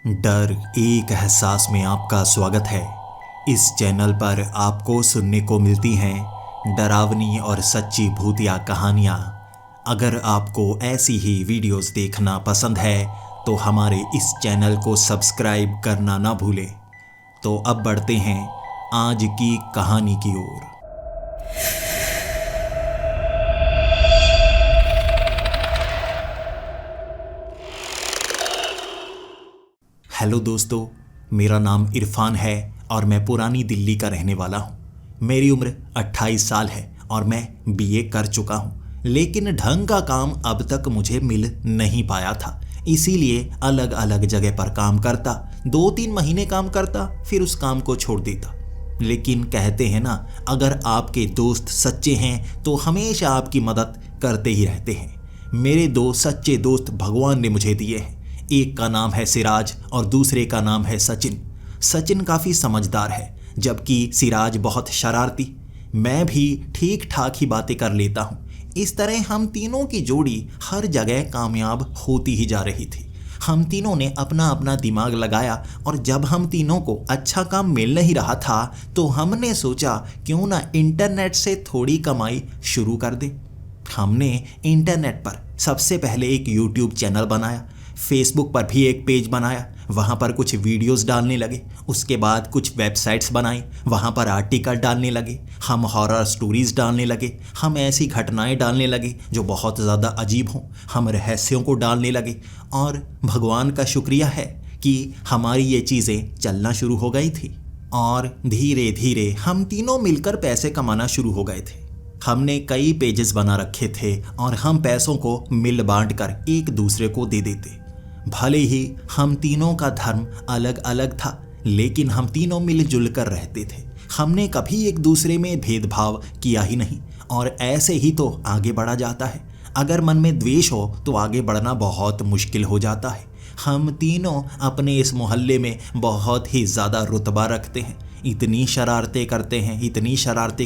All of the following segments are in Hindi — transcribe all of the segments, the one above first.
डर एक एहसास में आपका स्वागत है। इस चैनल पर आपको सुनने को मिलती हैं डरावनी और सच्ची भूतिया कहानियाँ। अगर आपको ऐसी ही वीडियोस देखना पसंद है तो हमारे इस चैनल को सब्सक्राइब करना ना भूलें। तो अब बढ़ते हैं आज की कहानी की ओर। हेलो दोस्तों, मेरा नाम इरफान है और मैं पुरानी दिल्ली का रहने वाला हूँ। मेरी उम्र 28 साल है और मैं बीए कर चुका हूँ, लेकिन ढंग का काम अब तक मुझे मिल नहीं पाया था। इसीलिए अलग अलग जगह पर काम करता, 2-3 महीने काम करता, फिर उस काम को छोड़ देता। लेकिन कहते हैं ना, अगर आपके दोस्त सच्चे हैं तो हमेशा आपकी मदद करते ही रहते हैं। मेरे 2 सच्चे दोस्त भगवान ने मुझे दिए हैं। एक का नाम है सिराज और दूसरे का नाम है सचिन। सचिन काफ़ी समझदार है, जबकि सिराज बहुत शरारती। मैं भी ठीक ठाक ही बातें कर लेता हूँ। इस तरह हम तीनों की जोड़ी हर जगह कामयाब होती ही जा रही थी। हम तीनों ने अपना अपना दिमाग लगाया और जब हम तीनों को अच्छा काम मिल नहीं रहा था तो हमने सोचा क्यों ना इंटरनेट से थोड़ी कमाई शुरू कर दें। हमने इंटरनेट पर सबसे पहले एक यूट्यूब चैनल बनाया, फेसबुक पर भी एक पेज बनाया, वहाँ पर कुछ वीडियोस डालने लगे। उसके बाद कुछ वेबसाइट्स बनाई, वहाँ पर आर्टिकल डालने लगे। हम हॉरर स्टोरीज़ डालने लगे, हम ऐसी घटनाएं डालने लगे जो बहुत ज़्यादा अजीब हों। हम रहस्यों को डालने लगे और भगवान का शुक्रिया है कि हमारी ये चीज़ें चलना शुरू हो गई थी। और धीरे धीरे हम तीनों मिलकर पैसे कमाना शुरू हो गए थे। हमने कई पेजेस बना रखे थे और हम पैसों को मिल बांट कर एक दूसरे को दे देते। भले ही हम तीनों का धर्म अलग अलग था, लेकिन हम तीनों मिलजुल कर रहते थे। हमने कभी एक दूसरे में भेदभाव किया ही नहीं और ऐसे ही तो आगे बढ़ा जाता है। अगर मन में द्वेष हो तो आगे बढ़ना बहुत मुश्किल हो जाता है। हम तीनों अपने इस मोहल्ले में बहुत ही ज़्यादा रुतबा रखते हैं। इतनी शरारतें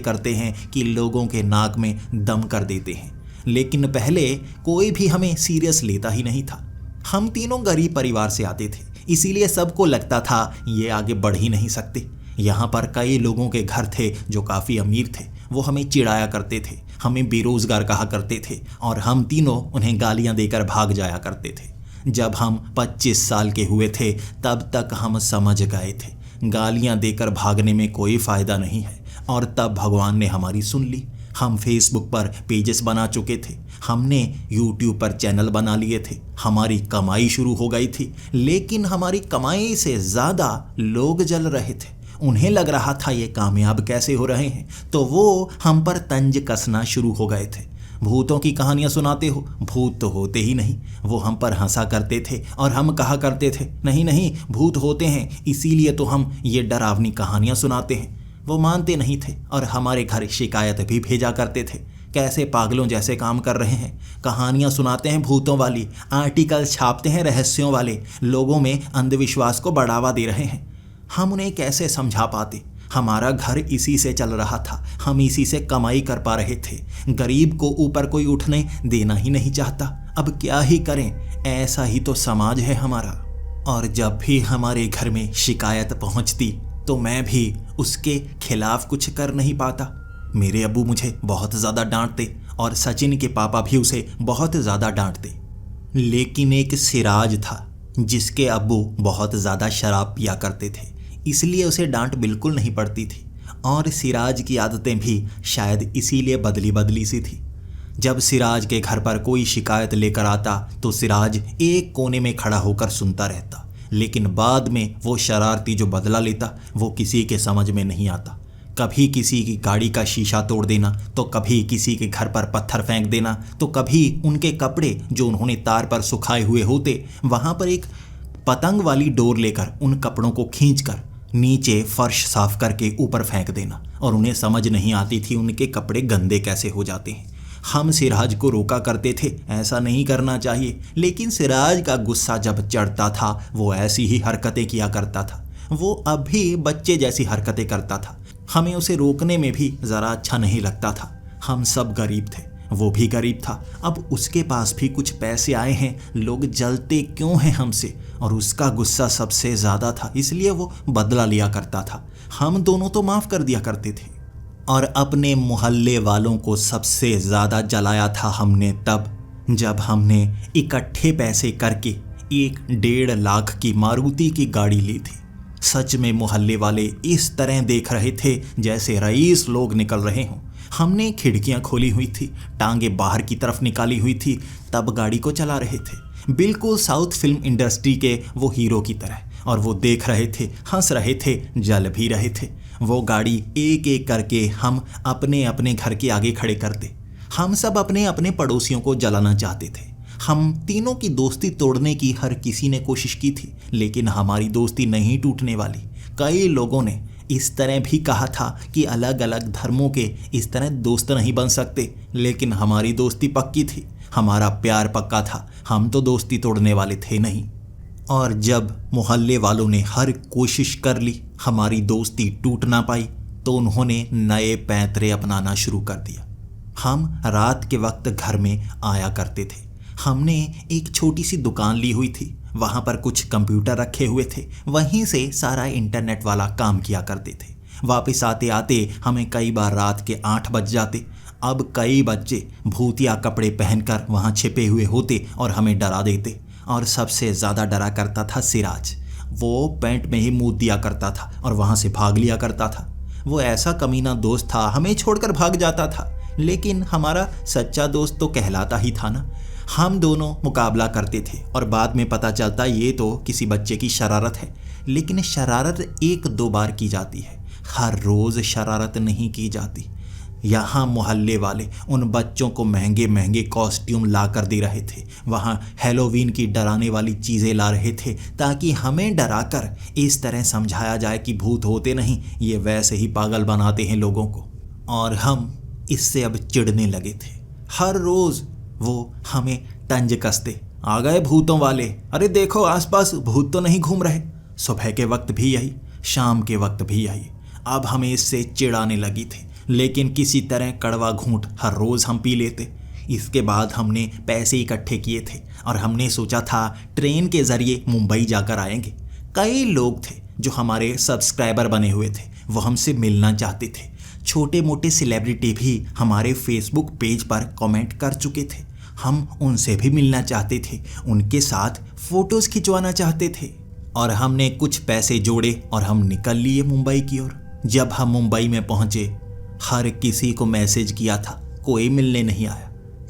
करते हैं कि लोगों के नाक में दम कर देते हैं। लेकिन पहले कोई भी हमें सीरियस लेता ही नहीं था। हम तीनों गरीब परिवार से आते थे, इसीलिए सबको लगता था ये आगे बढ़ ही नहीं सकते। यहाँ पर कई लोगों के घर थे जो काफ़ी अमीर थे। वो हमें चिढ़ाया करते थे, हमें बेरोज़गार कहा करते थे और हम तीनों उन्हें गालियाँ देकर भाग जाया करते थे। जब हम 25 साल के हुए थे तब तक हम समझ गए थे गालियाँ देकर भागने में कोई फ़ायदा नहीं है, और तब भगवान ने हमारी सुन ली। हम फेसबुक पर पेजेस बना चुके थे, हमने यूट्यूब पर चैनल बना लिए थे, हमारी कमाई शुरू हो गई थी। लेकिन हमारी कमाई से ज़्यादा लोग जल रहे थे। उन्हें लग रहा था ये कामयाब कैसे हो रहे हैं, तो वो हम पर तंज कसना शुरू हो गए थे। भूतों की कहानियाँ सुनाते हो, भूत तो होते ही नहीं। वो हम पर हंसा करते थे और हम कहा करते थे नहीं नहीं भूत होते हैं, इसीलिए तो हम ये डरावनी कहानियाँ सुनाते हैं। वो मानते नहीं थे और हमारे घर शिकायत भी भेजा करते थे, कैसे पागलों जैसे काम कर रहे हैं। कहानियाँ सुनाते हैं भूतों वाली, आर्टिकल छापते हैं रहस्यों वाले, लोगों में अंधविश्वास को बढ़ावा दे रहे हैं। हम उन्हें कैसे समझा पाते? हमारा घर इसी से चल रहा था, हम इसी से कमाई कर पा रहे थे। गरीब को ऊपर कोई उठने देना ही नहीं चाहता। अब क्या ही करें, ऐसा ही तो समाज है हमारा। और जब भी हमारे घर में शिकायत पहुंचती तो मैं भी उसके खिलाफ कुछ कर नहीं पाता। मेरे अब्बू मुझे बहुत ज़्यादा डांटते और सचिन के पापा भी उसे बहुत ज़्यादा डांटते। लेकिन एक सिराज था जिसके अब्बू बहुत ज़्यादा शराब पिया करते थे, इसलिए उसे डांट बिल्कुल नहीं पड़ती थी। और सिराज की आदतें भी शायद इसीलिए बदली बदली सी थी। जब सिराज के घर पर कोई शिकायत लेकर आता तो सिराज एक कोने में खड़ा होकर सुनता रहता, लेकिन बाद में वो शरारती जो बदला लेता वो किसी के समझ में नहीं आता। कभी किसी की गाड़ी का शीशा तोड़ देना, तो कभी किसी के घर पर पत्थर फेंक देना, तो कभी उनके कपड़े जो उन्होंने तार पर सुखाए हुए होते वहाँ पर एक पतंग वाली डोर लेकर उन कपड़ों को खींचकर नीचे फर्श साफ करके ऊपर फेंक देना। और उन्हें समझ नहीं आती थी उनके कपड़े गंदे कैसे हो जाते हैं। हम सिराज को रोका करते थे, ऐसा नहीं करना चाहिए, लेकिन सिराज का गुस्सा जब चढ़ता था वो ऐसी ही हरकतें किया करता था। वो अब भी बच्चे जैसी हरकतें करता था। हमें उसे रोकने में भी ज़रा अच्छा नहीं लगता था। हम सब गरीब थे, वो भी गरीब था। अब उसके पास भी कुछ पैसे आए हैं, लोग जलते क्यों हैं हमसे, और उसका गुस्सा सबसे ज़्यादा था, इसलिए वो बदला लिया करता था। हम दोनों तो माफ़ कर दिया करते थे। और अपने मोहल्ले वालों को सबसे ज़्यादा जलाया था हमने तब जब हमने इकट्ठे पैसे करके 1.5 लाख की मारुति की गाड़ी ली थी। सच में मोहल्ले वाले इस तरह देख रहे थे जैसे रईस लोग निकल रहे हों। हमने खिड़कियां खोली हुई थी, टांगे बाहर की तरफ निकाली हुई थी, तब गाड़ी को चला रहे थे, बिल्कुल साउथ फिल्म इंडस्ट्री के वो हीरो की तरह। और वो देख रहे थे, हंस रहे थे, जल भी रहे थे। वो गाड़ी एक एक करके हम अपने अपने घर के आगे खड़े करते। हम सब अपने अपने पड़ोसियों को जलाना चाहते थे। हम तीनों की दोस्ती तोड़ने की हर किसी ने कोशिश की थी, लेकिन हमारी दोस्ती नहीं टूटने वाली। कई लोगों ने इस तरह भी कहा था कि अलग अलग धर्मों के इस तरह दोस्त नहीं बन सकते, लेकिन हमारी दोस्ती पक्की थी, हमारा प्यार पक्का था। हम तो दोस्ती तोड़ने वाले थे नहीं। और जब मोहल्ले वालों ने हर कोशिश कर ली, हमारी दोस्ती टूट ना पाई, तो उन्होंने नए पैंतरे अपनाना शुरू कर दिया। हम रात के वक्त घर में आया करते थे। हमने एक छोटी सी दुकान ली हुई थी, वहाँ पर कुछ कंप्यूटर रखे हुए थे, वहीं से सारा इंटरनेट वाला काम किया करते थे। वापस आते आते हमें कई बार रात के 8 बज जाते। अब कई बच्चे भूतिया कपड़े पहनकर वहाँ छिपे हुए होते और हमें डरा देते। और सबसे ज़्यादा डरा करता था सिराज। वो पैंट में ही मुँह दिया करता था और वहाँ से भाग लिया करता था। वो ऐसा कमीना दोस्त था, हमें छोड़कर भाग जाता था, लेकिन हमारा सच्चा दोस्त तो कहलाता ही था ना। हम दोनों मुकाबला करते थे और बाद में पता चलता ये तो किसी बच्चे की शरारत है, लेकिन शरारत 1-2 बार की जाती है, हर रोज़ शरारत नहीं की जाती। यहाँ मोहल्ले वाले उन बच्चों को महंगे महंगे कॉस्ट्यूम ला कर दे रहे थे, वहाँ हैलोवीन की डराने वाली चीज़ें ला रहे थे, ताकि हमें डराकर इस तरह समझाया जाए कि भूत होते नहीं, ये वैसे ही पागल बनाते हैं लोगों को। और हम इससे अब चिढ़ने लगे थे। हर रोज़ वो हमें तंज कसते, आ गए भूतों वाले, अरे देखो आसपास भूत तो नहीं घूम रहे। सुबह के वक्त भी यही, शाम के वक्त भी यही। अब हमें इससे चिढ़ाने लगी थी, लेकिन किसी तरह कड़वा घूंट हर रोज़ हम पी लेते। इसके बाद हमने पैसे इकट्ठे किए थे और हमने सोचा था ट्रेन के ज़रिए मुंबई जाकर आएंगे। कई लोग थे जो हमारे सब्सक्राइबर बने हुए थे, वो हमसे मिलना चाहते थे। छोटे मोटे सेलिब्रिटी भी हमारे फेसबुक पेज पर कमेंट कर चुके थे। हम उनसे भी मिलना चाहते थे, उनके साथ फ़ोटोज़ खिंचवाना चाहते थे। और हमने कुछ पैसे जोड़े और हम निकल लिए मुंबई की ओर। जब हम मुंबई में पहुँचे, हर किसी को मैसेज किया था, कोई मिलने नहीं आया।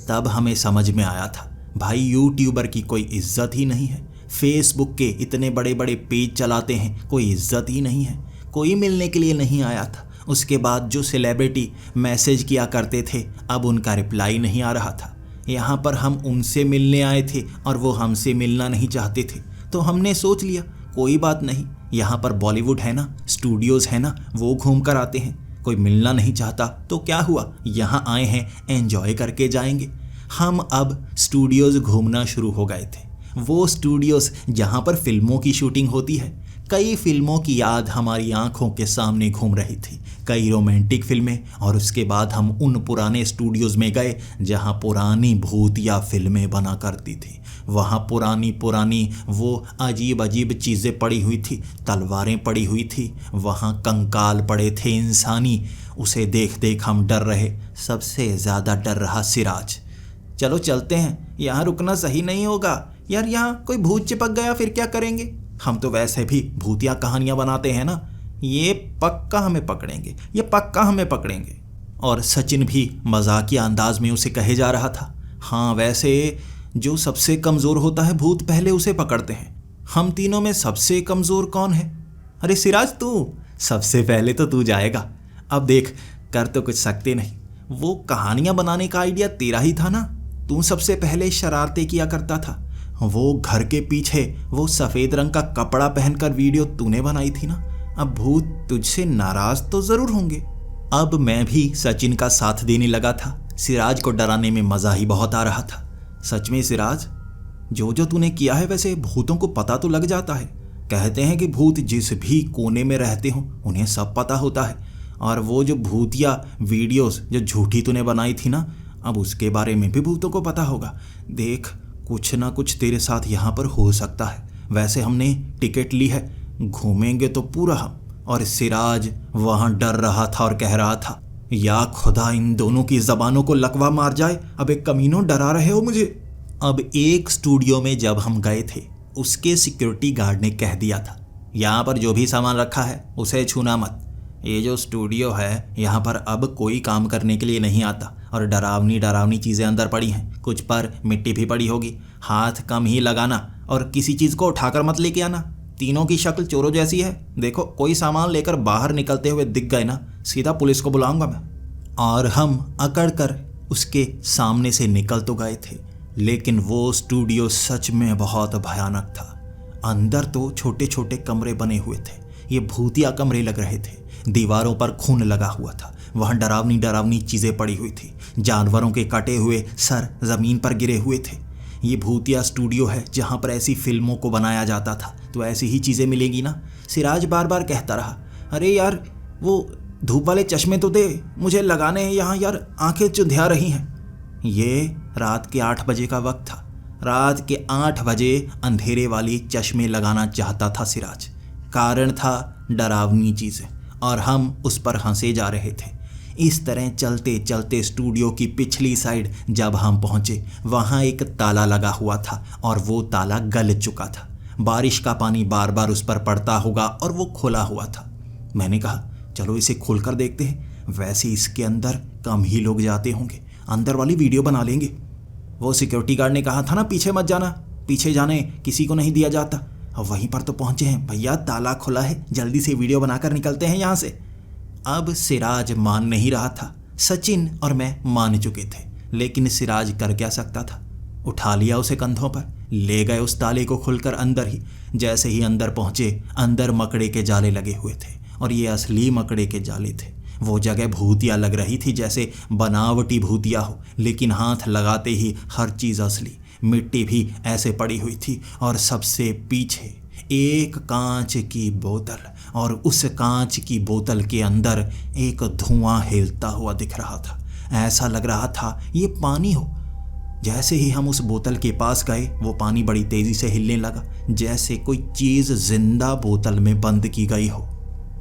तब हमें समझ में आया था भाई यूट्यूबर की कोई इज्जत ही नहीं है, फेसबुक के इतने बड़े बड़े पेज चलाते हैं, कोई इज्जत ही नहीं है, कोई मिलने के लिए नहीं आया था। उसके बाद जो सेलिब्रिटी मैसेज किया करते थे, अब उनका रिप्लाई नहीं आ रहा था। यहाँ पर हम उनसे मिलने आए थे और वो हमसे मिलना नहीं चाहते थे, तो हमने सोच लिया कोई बात नहीं, यहाँ पर बॉलीवुड है ना, स्टूडियोज़ है ना, वो घूम कर आते हैं। कोई मिलना नहीं चाहता तो क्या हुआ, यहाँ आए हैं, एंजॉय करके जाएंगे। हम अब स्टूडियोज़ घूमना शुरू हो गए थे, वो स्टूडियोज़ जहाँ पर फिल्मों की शूटिंग होती है। कई फिल्मों की याद हमारी आंखों के सामने घूम रही थी, कई रोमांटिक फिल्में। और उसके बाद हम उन पुराने स्टूडियोज़ में गए जहाँ पुरानी भूतिया फिल्में बना करती थी। वहाँ पुरानी पुरानी वो अजीब अजीब चीज़ें पड़ी हुई थी, तलवारें पड़ी हुई थी, वहाँ कंकाल पड़े थे इंसानी। उसे देख देख हम डर रहे, सबसे ज़्यादा डर रहा सिराज। चलो चलते हैं, यहाँ रुकना सही नहीं होगा यार, यहाँ कोई भूत चिपक गया फिर क्या करेंगे। हम तो वैसे भी भूतिया कहानियाँ बनाते हैं ना, ये पक्का हमें पकड़ेंगे, ये पक्का हमें पकड़ेंगे। और सचिन भी मजाकिया अंदाज में उसे कहे जा रहा था, हाँ वैसे जो सबसे कमज़ोर होता है भूत पहले उसे पकड़ते हैं। हम तीनों में सबसे कमज़ोर कौन है? अरे सिराज तू, सबसे पहले तो तू जाएगा। अब देख, कर तो कुछ सकते नहीं, वो कहानियाँ बनाने का आइडिया तेरा ही था ना, तू सबसे पहले शरारतें किया करता था। वो घर के पीछे वो सफ़ेद रंग का कपड़ा पहनकर वीडियो तूने बनाई थी ना, अब भूत तुझसे नाराज़ तो ज़रूर होंगे। अब मैं भी सचिन का साथ देने लगा था। सिराज को डराने में मज़ा ही बहुत आ रहा था। सच में सिराज, जो जो तूने किया है वैसे भूतों को पता तो लग जाता है। कहते हैं कि भूत जिस भी कोने में रहते हों उन्हें सब पता होता है। और वो जो भूतिया वीडियोस जो झूठी तूने बनाई थी ना, अब उसके बारे में भी भूतों को पता होगा। देख, कुछ ना कुछ तेरे साथ यहाँ पर हो सकता है। वैसे हमने टिकट ली है, घूमेंगे तो पूरा हम। और सिराज वहाँ डर रहा था और कह रहा था, या खुदा इन दोनों की जबानों को लकवा मार जाए। अब एक कमीनों, डरा रहे हो मुझे। अब एक स्टूडियो में जब हम गए थे, उसके सिक्योरिटी गार्ड ने कह दिया था, यहाँ पर जो भी सामान रखा है उसे छूना मत। ये जो स्टूडियो है यहाँ पर अब कोई काम करने के लिए नहीं आता, और डरावनी डरावनी चीज़ें अंदर पड़ी हैं, कुछ पर मिट्टी भी पड़ी होगी। हाथ कम ही लगाना और किसी चीज़ को उठाकर मत लेके आना। तीनों की शक्ल चोरों जैसी है। देखो, कोई सामान लेकर बाहर निकलते हुए दिख गए ना, सीधा पुलिस को बुलाऊंगा मैं। और हम अकड़ कर उसके सामने से निकल तो गए थे, लेकिन वो स्टूडियो सच में बहुत भयानक था। अंदर तो छोटे छोटे कमरे बने हुए थे, ये भूतिया कमरे लग रहे थे। दीवारों पर खून लगा हुआ था, वहाँ डरावनी डरावनी चीज़ें पड़ी हुई थी। जानवरों के कटे हुए सर ज़मीन पर गिरे हुए थे। ये भूतिया स्टूडियो है जहाँ पर ऐसी फिल्मों को बनाया जाता था, तो ऐसी ही चीज़ें मिलेंगी ना। सिराज बार बार कहता रहा, अरे यार वो धूप वाले चश्मे तो दे, मुझे लगाने हैं यहाँ यार, आंखें चुंधिया रही हैं। ये रात के 8 बजे का वक्त था। रात के 8 बजे अंधेरे वाली चश्मे लगाना चाहता था सिराज। कारण था डरावनी चीज़ें, और हम उस पर हंसे जा रहे थे। इस तरह चलते चलते स्टूडियो की पिछली साइड जब हम पहुँचे, वहाँ एक ताला लगा हुआ था और वो ताला गल चुका था। बारिश का पानी बार बार उस पर पड़ता होगा और वो खुला हुआ था। मैंने कहा, चलो इसे खोलकर देखते हैं। वैसे इसके अंदर कम ही लोग जाते होंगे, अंदर वाली वीडियो बना लेंगे। वो सिक्योरिटी गार्ड ने कहा था ना, पीछे मत जाना, पीछे जाने किसी को नहीं दिया जाता। अब वहीं पर तो पहुंचे हैं भैया, ताला खुला है, जल्दी से वीडियो बनाकर निकलते हैं यहाँ से। अब सिराज मान नहीं रहा था। सचिन और मैं मान चुके थे, लेकिन सिराज कर क्या सकता था। उठा लिया उसे कंधों पर, ले गए उस ताले को खुलकर अंदर ही। जैसे ही अंदर पहुंचे, अंदर मकड़े के जाले लगे हुए थे, और ये असली मकड़े के जाले थे। वो जगह भूतिया लग रही थी, जैसे बनावटी भूतिया हो, लेकिन हाथ लगाते ही हर चीज़ असली। मिट्टी भी ऐसे पड़ी हुई थी, और सबसे पीछे एक कांच की बोतल, और उस कांच की बोतल के अंदर एक धुआं हिलता हुआ दिख रहा था। ऐसा लग रहा था ये पानी हो। जैसे ही हम उस बोतल के पास गए, वो पानी बड़ी तेज़ी से हिलने लगा, जैसे कोई चीज़ जिंदा बोतल में बंद की गई हो।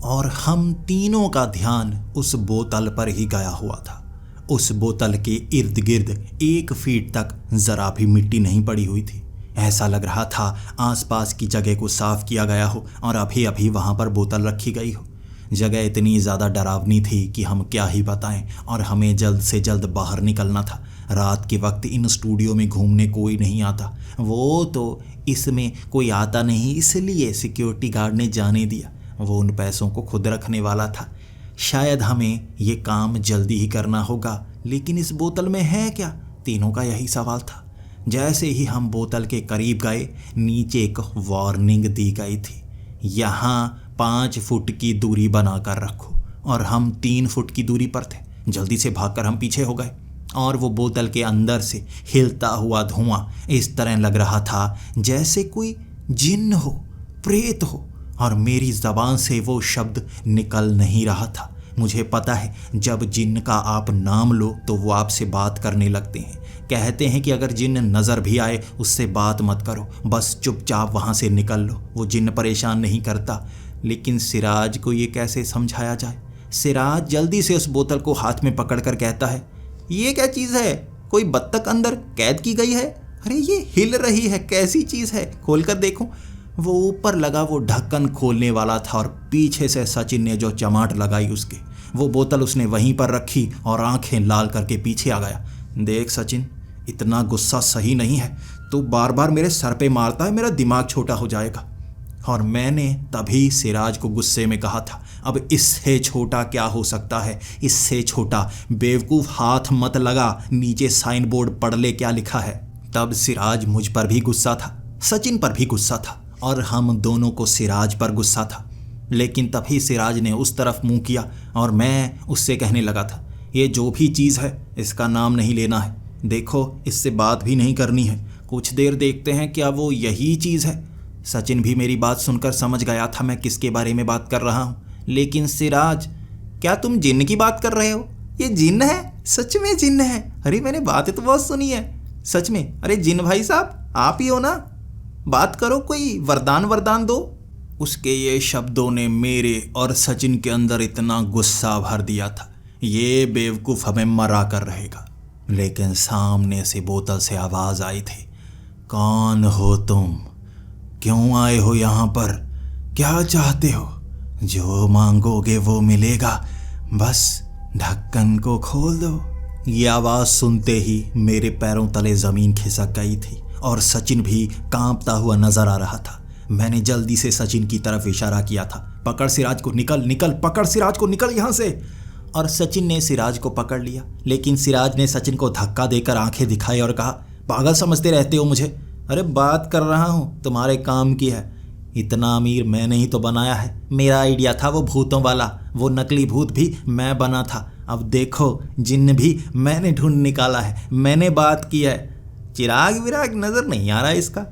और हम तीनों का ध्यान उस बोतल पर ही गया हुआ था। उस बोतल के इर्द गिर्द 1 फीट तक ज़रा भी मिट्टी नहीं पड़ी हुई थी। ऐसा लग रहा था आसपास की जगह को साफ किया गया हो और अभी अभी वहाँ पर बोतल रखी गई हो। जगह इतनी ज़्यादा डरावनी थी कि हम क्या ही बताएं, और हमें जल्द से जल्द बाहर निकलना था। रात के वक्त इन स्टूडियो में घूमने कोई नहीं आता। वो तो इसमें कोई आता नहीं, इसलिए सिक्योरिटी गार्ड ने जाने दिया। वो उन पैसों को खुद रखने वाला था। शायद हमें ये काम जल्दी ही करना होगा, लेकिन इस बोतल में है क्या? तीनों का यही सवाल था। जैसे ही हम बोतल के करीब गए, नीचे एक वार्निंग दी गई थी, यहाँ 5 फुट की दूरी बनाकर रखो। और हम 3 फुट की दूरी पर थे। जल्दी से भागकर हम पीछे हो गए, और वो बोतल के अंदर से हिलता हुआ धुआं इस तरह लग रहा था जैसे कोई जिन्न हो, प्रेत हो, और मेरी ज़बान से वो शब्द निकल नहीं रहा था। मुझे पता है, जब जिन्न का आप नाम लो तो वो आपसे बात करने लगते हैं। कहते हैं कि अगर जिन्न नज़र भी आए उससे बात मत करो, बस चुपचाप वहाँ से निकल लो, वो जिन्न परेशान नहीं करता। लेकिन सिराज को ये कैसे समझाया जाए? सिराज जल्दी से उस बोतल को हाथ में पकड़कर कहता है, ये क्या चीज़ है? कोई बत्तख अंदर कैद की गई है? अरे ये हिल रही है, कैसी चीज़ है? खोलकर देखो। वो ऊपर लगा वो ढक्कन खोलने वाला था, और पीछे से सचिन ने जो चमाट लगाई उसके, वो बोतल उसने वहीं पर रखी और आंखें लाल करके पीछे आ गया। देख सचिन, इतना गुस्सा सही नहीं है। तू बार बार मेरे सर पे मारता है, मेरा दिमाग छोटा हो जाएगा। और मैंने तभी सिराज को गुस्से में कहा था, अब इससे छोटा क्या हो सकता है? इससे छोटा बेवकूफ़, हाथ मत लगा, नीचे साइन बोर्ड पढ़ ले क्या लिखा है। तब सिराज मुझ पर भी गुस्सा था, सचिन पर भी गुस्सा था, और हम दोनों को सिराज पर गुस्सा था। लेकिन तभी सिराज ने उस तरफ मुंह किया और मैं उससे कहने लगा था, ये जो भी चीज़ है इसका नाम नहीं लेना है। देखो, इससे बात भी नहीं करनी है। कुछ देर देखते हैं क्या वो यही चीज़ है। सचिन भी मेरी बात सुनकर समझ गया था मैं किसके बारे में बात कर रहा हूँ। लेकिन सिराज, क्या तुम जिन्न की बात कर रहे हो? ये जिन्न है? सच में जिन्न है? अरे मैंने बातें तो बहुत सुनी है। सच में? अरे जिन्न भाई साहब आप ही हो ना? बात करो, कोई वरदान वरदान दो। उसके ये शब्दों ने मेरे और सचिन के अंदर इतना गुस्सा भर दिया था, ये बेवकूफ़ हमें मरा कर रहेगा। लेकिन सामने से बोतल से आवाज़ आई थी, कौन हो तुम? क्यों आए हो यहाँ पर? क्या चाहते हो? जो मांगोगे वो मिलेगा, बस ढक्कन को खोल दो। ये आवाज़ सुनते ही मेरे पैरों तले ज़मीन खिसक गई थी और सचिन भी कांपता हुआ नजर आ रहा था। मैंने जल्दी से सचिन की तरफ इशारा किया था, पकड़ सिराज को, निकल निकल, पकड़ सिराज को, निकल यहाँ से। और सचिन ने सिराज को पकड़ लिया, लेकिन सिराज ने सचिन को धक्का देकर आंखें दिखाई और कहा, पागल समझते रहते हो मुझे? अरे बात कर रहा हूँ, तुम्हारे काम की है। इतना अमीर मैंने ही तो बनाया है, मेरा आइडिया था वो भूतों वाला, वो नकली भूत भी मैं बना था। अब देखो जिन्न भी मैंने ढूंढ निकाला है, मैंने बात की है। चिराग विराग नज़र नहीं आ रहा इसका।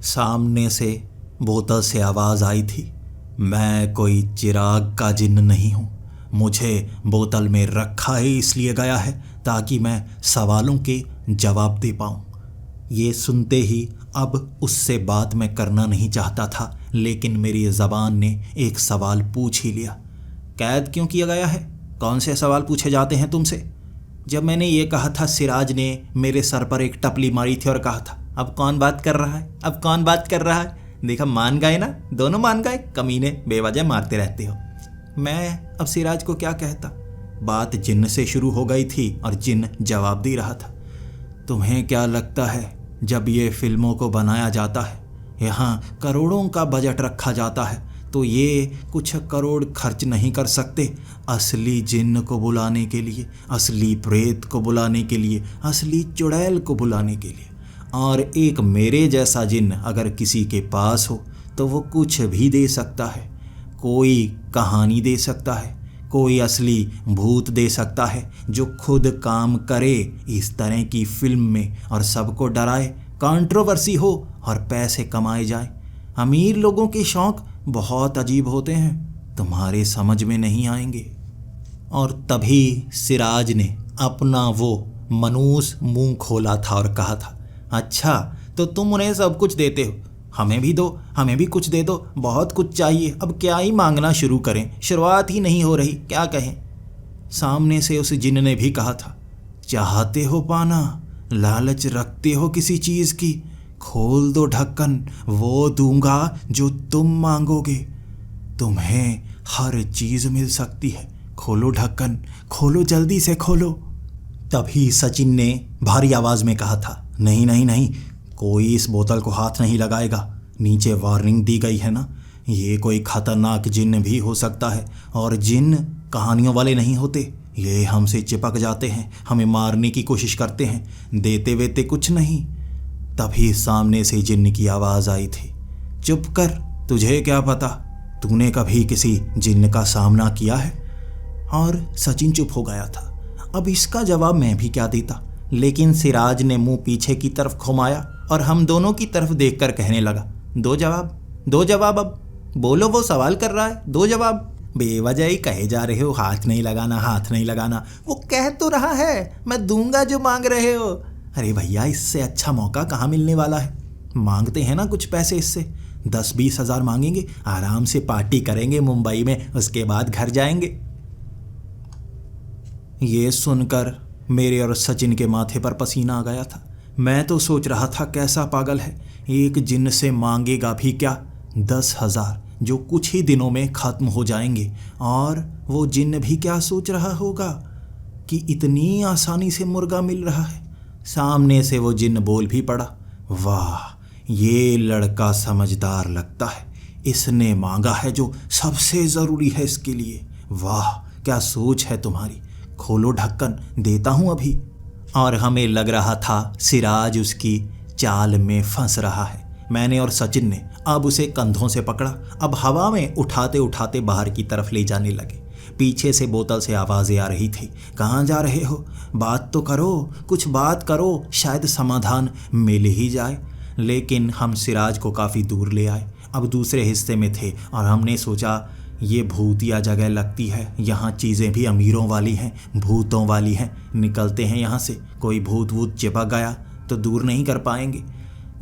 सामने से बोतल से आवाज़ आई थी, मैं कोई चिराग का जिन्न नहीं हूँ, मुझे बोतल में रखा ही इसलिए गया है ताकि मैं सवालों के जवाब दे पाऊँ। ये सुनते ही अब उससे बात मैं करना नहीं चाहता था, लेकिन मेरी ज़बान ने एक सवाल पूछ ही लिया, कैद क्यों किया गया है? कौन से सवाल पूछे जाते हैं तुमसे? जब मैंने ये कहा था, सिराज ने मेरे सर पर एक टपली मारी थी और कहा था, अब कौन बात कर रहा है, अब कौन बात कर रहा है? देखा, मान गए ना, दोनों मान गए। कमीने बेवजह मारते रहते हो। मैं अब सिराज को क्या कहता? बात जिन्न से शुरू हो गई थी और जिन्न जवाब दे रहा था, तुम्हें क्या लगता है जब ये फिल्मों को बनाया जाता है, यहाँ करोड़ों का बजट रखा जाता है, तो ये कुछ करोड़ खर्च नहीं कर सकते असली जिन्न को बुलाने के लिए, असली प्रेत को बुलाने के लिए, असली चुड़ैल को बुलाने के लिए? और एक मेरे जैसा जिन्न अगर किसी के पास हो तो वो कुछ भी दे सकता है, कोई कहानी दे सकता है, कोई असली भूत दे सकता है जो खुद काम करे इस तरह की फिल्म में और सबको डराए, कंट्रोवर्सी हो और पैसे कमाए जाए। अमीर लोगों के शौक बहुत अजीब होते हैं, तुम्हारे समझ में नहीं आएंगे। और तभी सिराज ने अपना वो मनूस मुंह खोला था और कहा था, अच्छा तो तुम उन्हें सब कुछ देते हो, हमें भी दो, हमें भी कुछ दे दो, बहुत कुछ चाहिए, अब क्या ही मांगना शुरू करें, शुरुआत ही नहीं हो रही, क्या कहें। सामने से उस जिन्न ने भी कहा था, चाहते हो पाना, लालच रखते हो किसी चीज़ की, खोल दो ढक्कन, वो दूंगा जो तुम मांगोगे, तुम्हें हर चीज़ मिल सकती है, खोलो ढक्कन, खोलो, जल्दी से खोलो। तभी सचिन ने भारी आवाज़ में कहा था, नहीं नहीं नहीं, कोई इस बोतल को हाथ नहीं लगाएगा, नीचे वार्निंग दी गई है ना, ये कोई खतरनाक जिन्न भी हो सकता है, और जिन्न कहानियों वाले नहीं होते, ये हमसे चिपक जाते हैं, हमें मारने की कोशिश करते हैं, देते वेते कुछ नहीं। तभी सामने से जिन्न की आवाज़ आई थी, चुप कर, तुझे क्या पता, तूने कभी किसी जिन्न का सामना किया है? और सचिन चुप हो गया था। अब इसका जवाब मैं भी क्या देता, लेकिन सिराज ने मुंह पीछे की तरफ घुमाया और हम दोनों की तरफ देखकर कहने लगा, दो जवाब, दो जवाब, अब बोलो, वो सवाल कर रहा है, दो जवाब। बेवजह ही कहे जा रहे हो हाथ नहीं लगाना, हाथ नहीं लगाना, वो कह तो रहा है मैं दूंगा जो मांग रहे हो। अरे भैया, इससे अच्छा मौका कहाँ मिलने वाला है, मांगते हैं ना कुछ पैसे, इससे 10-20 हज़ार मांगेंगे, आराम से पार्टी करेंगे मुंबई में, उसके बाद घर जाएंगे। ये सुनकर मेरे और सचिन के माथे पर पसीना आ गया था। मैं तो सोच रहा था कैसा पागल है, एक जिन्न से मांगेगा भी क्या 10,000 जो कुछ ही दिनों में ख़त्म हो जाएंगे, और वो जिन्न भी क्या सोच रहा होगा कि इतनी आसानी से मुर्गा मिल रहा है। सामने से वो जिन्न बोल भी पड़ा, वाह ये लड़का समझदार लगता है, इसने मांगा है जो सबसे ज़रूरी है इसके लिए, वाह क्या सोच है तुम्हारी, खोलो ढक्कन, देता हूँ अभी। और हमें लग रहा था सिराज उसकी चाल में फंस रहा है। मैंने और सचिन ने अब उसे कंधों से पकड़ा, अब हवा में उठाते उठाते बाहर की तरफ ले जाने लगे। पीछे से बोतल से आवाज़ें आ रही थी, कहाँ जा रहे हो, बात तो करो, कुछ बात करो, शायद समाधान मिल ही जाए। लेकिन हम सिराज को काफ़ी दूर ले आए, अब दूसरे हिस्से में थे और हमने सोचा ये भूतिया जगह लगती है, यहाँ चीज़ें भी अमीरों वाली हैं, भूतों वाली हैं। निकलते हैं यहाँ से, कोई भूत वूत चिपक गया तो दूर नहीं कर पाएंगे।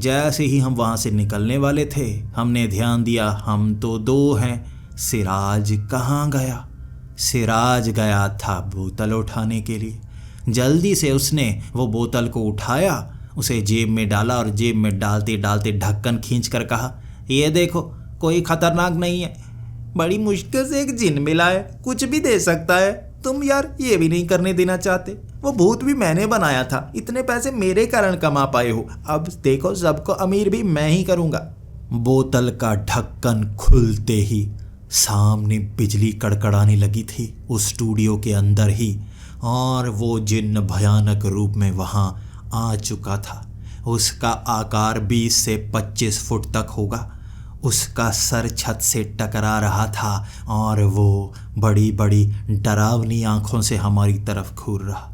जैसे ही हम वहाँ से निकलने वाले थे, हमने ध्यान दिया हम तो दो हैं। सिराज कहाँ गया? सिराज गया था बोतल उठाने के लिए। जल्दी से उसने वो बोतल को उठाया, उसे जेब में डाला और जेब में डालते डालते ढक्कन खींच कर कहा, ये देखो कोई खतरनाक नहीं है, बड़ी मुश्किल से एक जिन मिला है, कुछ भी दे सकता है। तुम यार ये भी नहीं करने देना चाहते। वो भूत भी मैंने बनाया था, इतने पैसे मेरे कारण कमा पाए हो। अब देखो सबको अमीर भी मैं ही करूँगा। बोतल का ढक्कन खुलते ही सामने बिजली कड़कड़ाने लगी थी उस स्टूडियो के अंदर ही, और वो जिन्न भयानक रूप में वहाँ आ चुका था। उसका आकार 20 से 25 फुट तक होगा। उसका सर छत से टकरा रहा था और वो बड़ी बड़ी डरावनी आंखों से हमारी तरफ घूर रहा।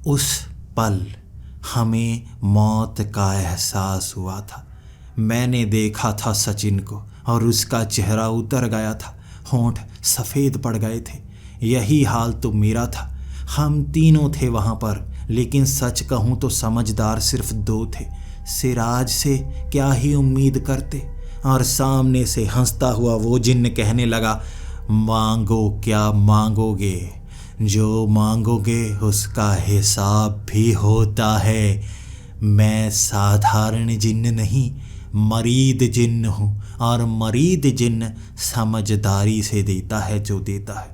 उस पल हमें मौत का एहसास हुआ था। मैंने देखा था सचिन को और उसका चेहरा उतर गया था, होंठ सफ़ेद पड़ गए थे। यही हाल तो मेरा था। हम तीनों थे वहाँ पर, लेकिन सच कहूँ तो समझदार सिर्फ 2 थे। सिराज से क्या ही उम्मीद करते। और सामने से हंसता हुआ वो जिन्न कहने लगा, मांगो क्या मांगोगे, जो मांगोगे उसका हिसाब भी होता है। मैं साधारण जिन्न नहीं, मरीद जिन्न हूँ, और मरीद जिन्न समझदारी से देता है जो देता है।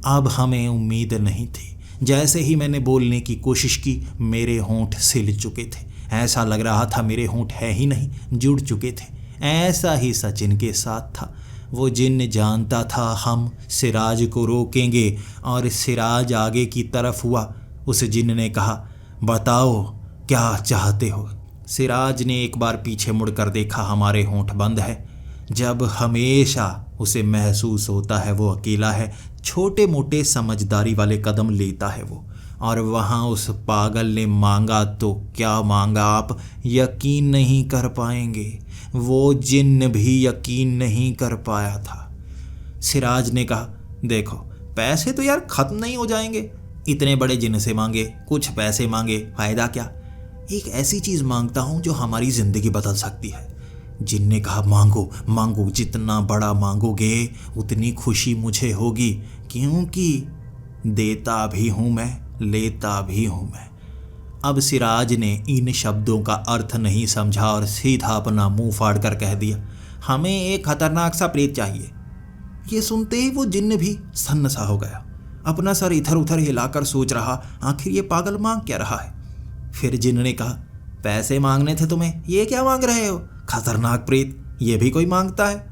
अब हमें उम्मीद नहीं थी। जैसे ही मैंने बोलने की कोशिश की, मेरे होंठ सिल चुके थे। ऐसा लग रहा था मेरे होंठ है ही नहीं, जुड़ चुके थे। ऐसा ही सचिन के साथ था। वो जिन्न जानता था हम सिराज को रोकेंगे, और सिराज आगे की तरफ हुआ। उस जिन्न ने कहा, बताओ क्या चाहते हो। सिराज ने एक बार पीछे मुड़कर देखा, हमारे होंठ बंद है। जब हमेशा उसे महसूस होता है वो अकेला है, छोटे मोटे समझदारी वाले कदम लेता है वो। और वहाँ उस पागल ने मांगा तो क्या मांगा आप यकीन नहीं कर पाएंगे। वो जिन्न भी यकीन नहीं कर पाया था। सिराज ने कहा, देखो पैसे तो यार ख़त्म नहीं हो जाएंगे। इतने बड़े जिन्न से मांगे, कुछ पैसे मांगे, फ़ायदा क्या। एक ऐसी चीज़ मांगता हूँ जो हमारी ज़िंदगी बदल सकती है। जिन्न ने कहा, मांगो मांगो, जितना बड़ा मांगोगे उतनी खुशी मुझे होगी, क्योंकि देता भी हूँ मैं, लेता भी हूँ मैं। अब सिराज ने इन शब्दों का अर्थ नहीं समझा और सीधा अपना मुंह फाड़ कर कह दिया, हमें एक खतरनाक सा प्रेत चाहिए। ये सुनते ही वो जिन्न भी सन्न सा हो गया। अपना सर इधर उधर हिलाकर सोच रहा, आखिर ये पागल मांग क्या रहा है। फिर जिन्न ने कहा, पैसे मांगने थे तुम्हें, ये क्या मांग रहे हो, खतरनाक प्रेत, ये भी कोई मांगता है।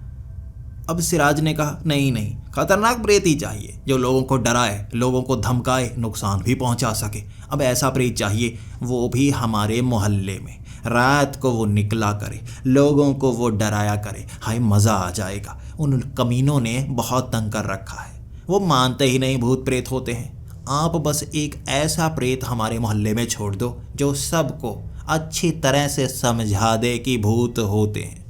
अब सिराज ने कहा, नहीं नहीं, खतरनाक प्रेत ही चाहिए जो लोगों को डराए, लोगों को धमकाए, नुकसान भी पहुंचा सके। अब ऐसा प्रेत चाहिए, वो भी हमारे मोहल्ले में। रात को वो निकला करे, लोगों को वो डराया करे, हाय मज़ा आ जाएगा। उन कमीनों ने बहुत तंग कर रखा है, वो मानते ही नहीं भूत प्रेत होते हैं। आप बस एक ऐसा प्रेत हमारे मोहल्ले में छोड़ दो जो सबको अच्छी तरह से समझा दे कि भूत होते हैं।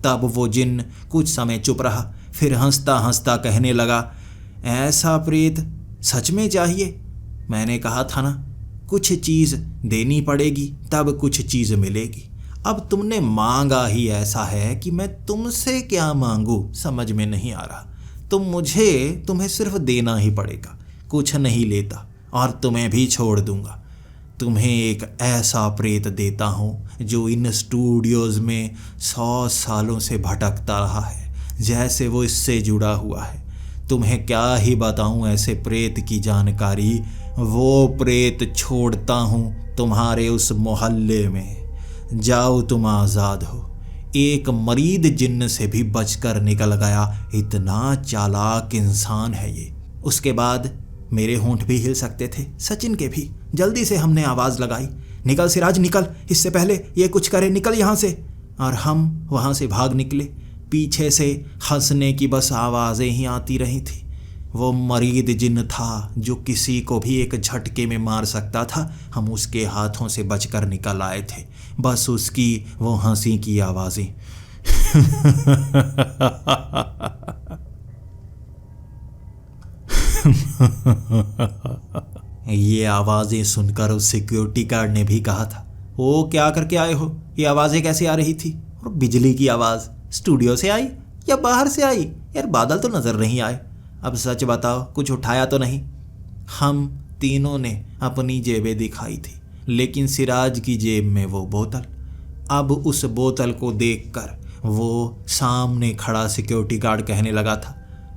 तब वो जिन्न कुछ समय चुप रहा, फिर हंसता हंसता कहने लगा, ऐसा प्रेत सच में चाहिए। मैंने कहा था ना, कुछ चीज़ देनी पड़ेगी तब कुछ चीज़ मिलेगी। अब तुमने मांगा ही ऐसा है कि मैं तुमसे क्या मांगूं समझ में नहीं आ रहा। तुम्हें सिर्फ देना ही पड़ेगा, कुछ नहीं लेता, और तुम्हें भी छोड़ दूंगा। तुम्हें एक ऐसा प्रेत देता हूँ जो इन स्टूडियोज़ में 100 सालों से भटकता रहा है, जैसे वो इससे जुड़ा हुआ है। तुम्हें क्या ही बताऊँ ऐसे प्रेत की जानकारी। वो प्रेत छोड़ता हूँ तुम्हारे उस मोहल्ले में, जाओ तुम आज़ाद हो। एक मरीद जिन्न से भी बचकर निकल गया, इतना चालाक इंसान है ये। उसके बाद मेरे होंठ भी हिल सकते थे, सचिन के भी। जल्दी से हमने आवाज़ लगाई, निकल सिराज निकल, इससे पहले ये कुछ करे, निकल यहाँ से। और हम वहाँ से भाग निकले। पीछे से हंसने की बस आवाज़ें ही आती रही थी। वो मरीद जिन्न था जो किसी को भी एक झटके में मार सकता था। हम उसके हाथों से बचकर निकल आए थे, बस उसकी वो हंसी की आवाज़ें। ये आवाज़ें सुनकर उस सिक्योरिटी गार्ड ने भी कहा था, ओ क्या करके आए हो? ये आवाज़ें कैसे आ रही थी? और बिजली की आवाज़ स्टूडियो से आई या बाहर से आई? यार बादल तो नज़र नहीं आए। अब सच बताओ, कुछ उठाया तो नहीं? हम तीनों ने अपनी जेबें दिखाई थी, लेकिन सिराज की जेब में वो बोतल। अब उस बोतल को देखकर वो सामने खड़ा सिक्योरिटी गार्ड कहने लगा था,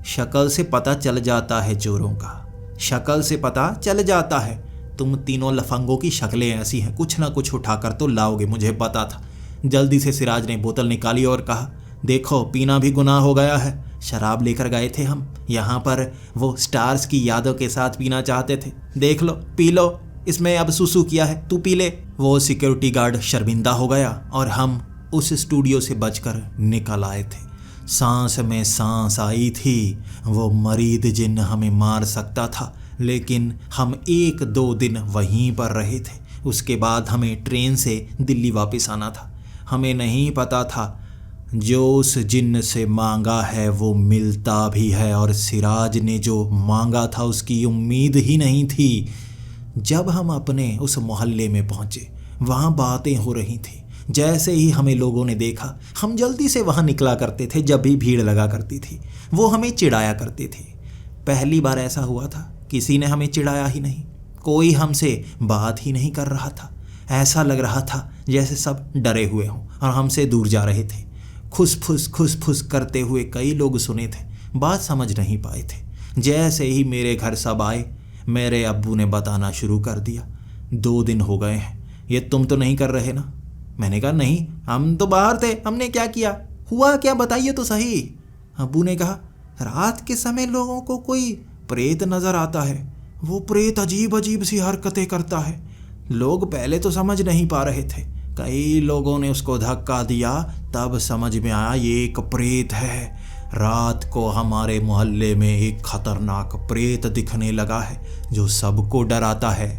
शक्ल से पता चल जाता है चोरों का, शक्ल से पता चल जाता है। तुम तीनों लफंगों की शक्लें ऐसी हैं, कुछ ना कुछ उठाकर तो लाओगे, मुझे पता था। जल्दी से सिराज ने बोतल निकाली और कहा, देखो पीना भी गुनाह हो गया है। शराब लेकर गए थे हम यहाँ पर, वो स्टार्स की यादों के साथ पीना चाहते थे। देख लो, पी लो, इसमें अब सुसु किया है, तू पी ले। वो सिक्योरिटी गार्ड शर्मिंदा हो गया और हम उस स्टूडियो से बचकर निकल आए थे। सांस में सांस आई थी। वो मरीद जिन्न हमें मार सकता था, लेकिन हम 1-2 दिन वहीं पर रहे थे। उसके बाद हमें ट्रेन से दिल्ली वापस आना था। हमें नहीं पता था जो उस जिन्न से मांगा है वो मिलता भी है, और सिराज ने जो मांगा था उसकी उम्मीद ही नहीं थी। जब हम अपने उस मोहल्ले में पहुंचे, वहाँ बातें हो रही थी। जैसे ही हमें लोगों ने देखा, हम जल्दी से वहाँ निकला करते थे जब भी भीड़ लगा करती थी। वो हमें चिढ़ाया करते थे। पहली बार ऐसा हुआ था, किसी ने हमें चिढ़ाया ही नहीं, कोई हमसे बात ही नहीं कर रहा था। ऐसा लग रहा था जैसे सब डरे हुए हों और हमसे दूर जा रहे थे। खुस फुस करते हुए कई लोग सुने थे, बात समझ नहीं पाए थे। जैसे ही मेरे घर सब आए, मेरे अब्बू ने बताना शुरू कर दिया, 2 दिन हो गए हैं, ये तुम तो नहीं कर रहे ना? मैंने कहा नहीं, हम तो बाहर थे, हमने क्या किया? हुआ क्या बताइए तो सही। अब्बू ने कहा, रात के समय लोगों को कोई प्रेत नज़र आता है। वो प्रेत अजीब अजीब सी हरकतें करता है। लोग पहले तो समझ नहीं पा रहे थे, कई लोगों ने उसको धक्का दिया, तब समझ में आया ये एक प्रेत है। रात को हमारे मोहल्ले में एक खतरनाक प्रेत दिखने लगा है जो सबको डराता है।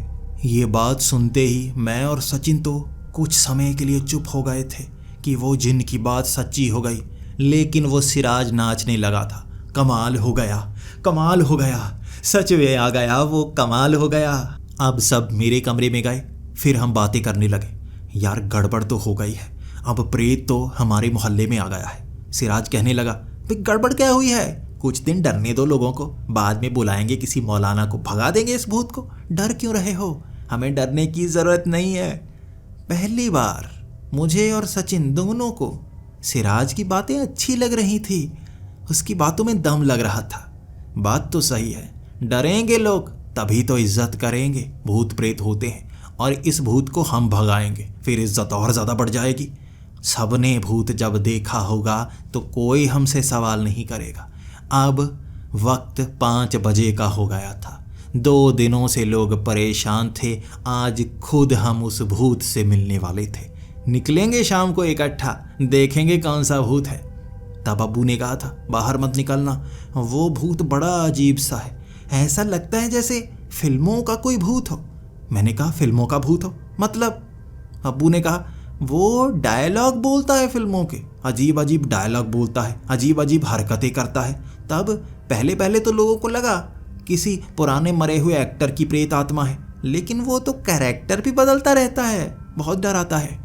ये बात सुनते ही मैं और सचिन तो कुछ समय के लिए चुप हो गए थे कि वो जिन की बात सच्ची हो गई। लेकिन वो सिराज नाचने लगा था। कमाल हो गया, कमाल हो गया, सच में आ गया, वो कमाल हो गया। अब सब मेरे कमरे में गए, फिर हम बातें करने लगे। यार गड़बड़ तो हो गई है, अब प्रेत तो हमारे मोहल्ले में आ गया है। सिराज कहने लगा, भाई गड़बड़ क्या हुई है? कुछ दिन डरने दो लोगों को, बाद में बुलाएंगे किसी मौलाना को, भगा देंगे इस भूत को। डर क्यों रहे हो? हमें डरने की ज़रूरत नहीं है। पहली बार मुझे और सचिन दोनों को सिराज की बातें अच्छी लग रही थी। उसकी बातों में दम लग रहा था। बात तो सही है, डरेंगे लोग तभी तो इज्जत करेंगे। भूत प्रेत होते हैं और इस भूत को हम भगाएंगे, फिर इज्जत और ज़्यादा बढ़ जाएगी। सबने भूत जब देखा होगा तो कोई हमसे सवाल नहीं करेगा। अब वक्त 5 बजे का हो गया था। 2 दिनों से लोग परेशान थे। आज खुद हम उस भूत से मिलने वाले थे। निकलेंगे शाम को इकट्ठा, देखेंगे कौन सा भूत है। तब अब्बू ने कहा था, बाहर मत निकलना, वो भूत बड़ा अजीब सा है, ऐसा लगता है जैसे फिल्मों का कोई भूत हो। मैंने कहा, फिल्मों का भूत हो मतलब? अब्बू ने कहा, वो डायलॉग बोलता है फिल्मों के, अजीब अजीब डायलॉग बोलता है, अजीब अजीब हरकतें करता है। तब पहले पहले तो लोगों को लगा किसी पुराने मरे हुए एक्टर की प्रेत आत्मा है, लेकिन वो तो कैरेक्टर भी बदलता रहता है, बहुत डराता है।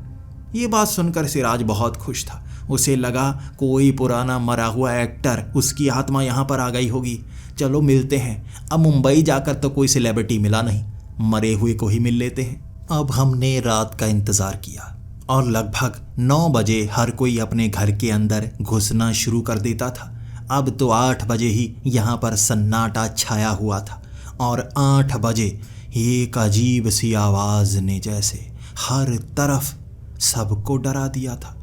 ये बात सुनकर सिराज बहुत खुश था। उसे लगा कोई पुराना मरा हुआ एक्टर, उसकी आत्मा यहाँ पर आ गई होगी। चलो मिलते हैं। अब मुंबई जाकर तो कोई सेलिब्रिटी मिला नहीं, मरे हुए को ही मिल लेते हैं। अब हमने रात का इंतज़ार किया और लगभग 9 बजे हर कोई अपने घर के अंदर घुसना शुरू कर देता था। अब तो 8 बजे ही यहाँ पर सन्नाटा छाया हुआ था और 8 बजे एक अजीब सी आवाज़ ने जैसे हर तरफ सबको डरा दिया था।